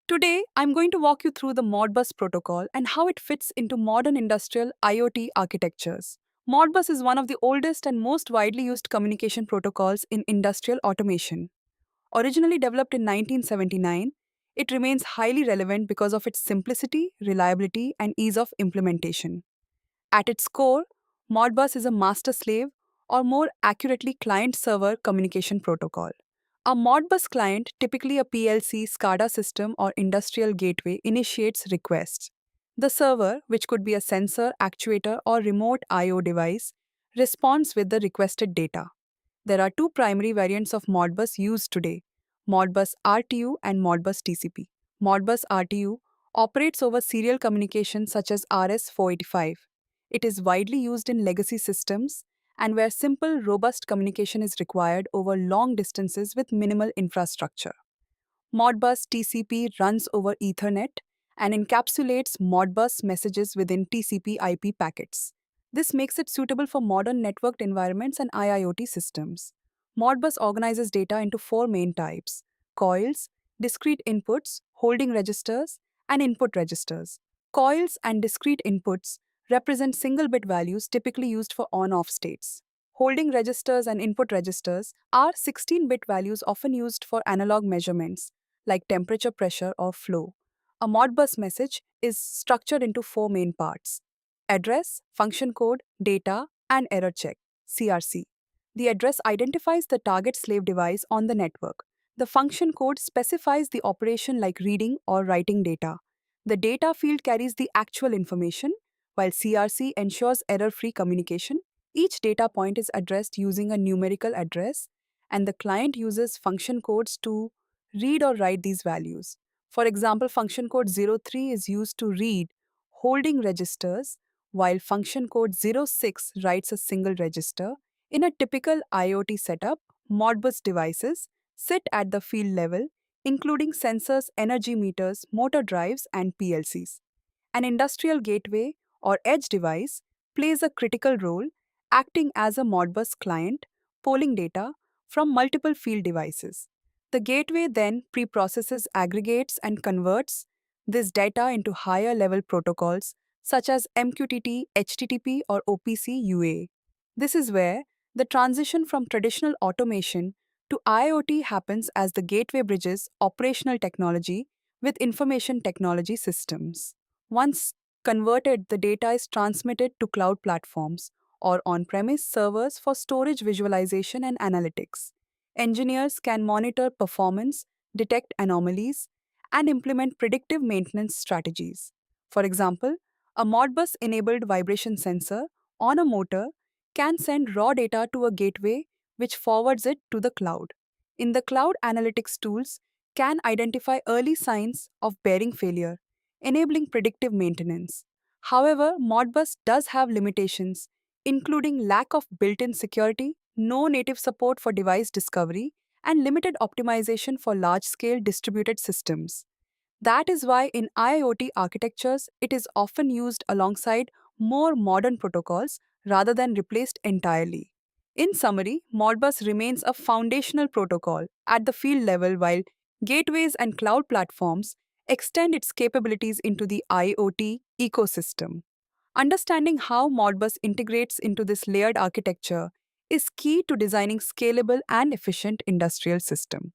Today, I'm going to walk you through the Modbus protocol and how it fits into modern industrial IoT architectures. Modbus is one of the oldest and most widely used communication protocols in industrial automation. Originally developed in 1979, it remains highly relevant because of its simplicity, reliability, and ease of implementation. At its core, Modbus is a master slave, or more accurately, client server communication protocol. A Modbus client, typically a PLC, SCADA system, or industrial gateway, initiates requests. The server, which could be a sensor, actuator, or remote I/O device, responds with the requested data. There are two primary variants of Modbus used today: Modbus RTU and Modbus TCP. Modbus RTU operates over serial communication such as RS-485. It is widely used in legacy systems and where simple, robust communication is required over long distances with minimal infrastructure. Modbus TCP runs over Ethernet and encapsulates Modbus messages within TCP IP packets. This makes it suitable for modern networked environments and IIoT systems. Modbus organizes data into four main types: coils, discrete inputs, holding registers, and input registers. Coils and discrete inputs represent single bit values typically used for on off states. Holding registers and input registers are 16 bit values often used for analog measurements like temperature, pressure, or flow. A Modbus message is structured into four main parts: address, function code, data, and error check (CRC). The address identifies the target slave device on the network. The function code specifies the operation like reading or writing data. The data field carries the actual information, while CRC ensures error free communication. Each data point is addressed using a numerical address, and the client uses function codes to read or write these values. For example, function code 03 is used to read holding registers, while function code 06 writes a single register. In a typical IoT setup, Modbus devices sit at the field level, including sensors, energy meters, motor drives, and PLCs. An industrial gateway or edge device plays a critical role, acting as a Modbus client, polling data from multiple field devices. The gateway then preprocesses, aggregates, and converts this data into higher level protocols such as MQTT, HTTP, or OPC UA. This is where the transition from traditional automation to IoT happens as the gateway bridges operational technology with information technology systems. Once converted, the data is transmitted to cloud platforms or on premise servers for storage, visualization, and analytics. Engineers can monitor performance, detect anomalies, and implement predictive maintenance strategies. For example, a Modbus enabled vibration sensor on a motor can send raw data to a gateway which forwards it to the cloud. In the cloud, analytics tools can identify early signs of bearing failure, enabling predictive maintenance. However, Modbus does have limitations, including lack of built in security, no native support for device discovery, and limited optimization for large scale distributed systems. That is why in IoT architectures, it is often used alongside more modern protocols rather than replaced entirely. In summary, Modbus remains a foundational protocol at the field level while gateways and cloud platforms extend its capabilities into the IoT ecosystem. Understanding how Modbus integrates into this layered architecture is key to designing scalable and efficient industrial system.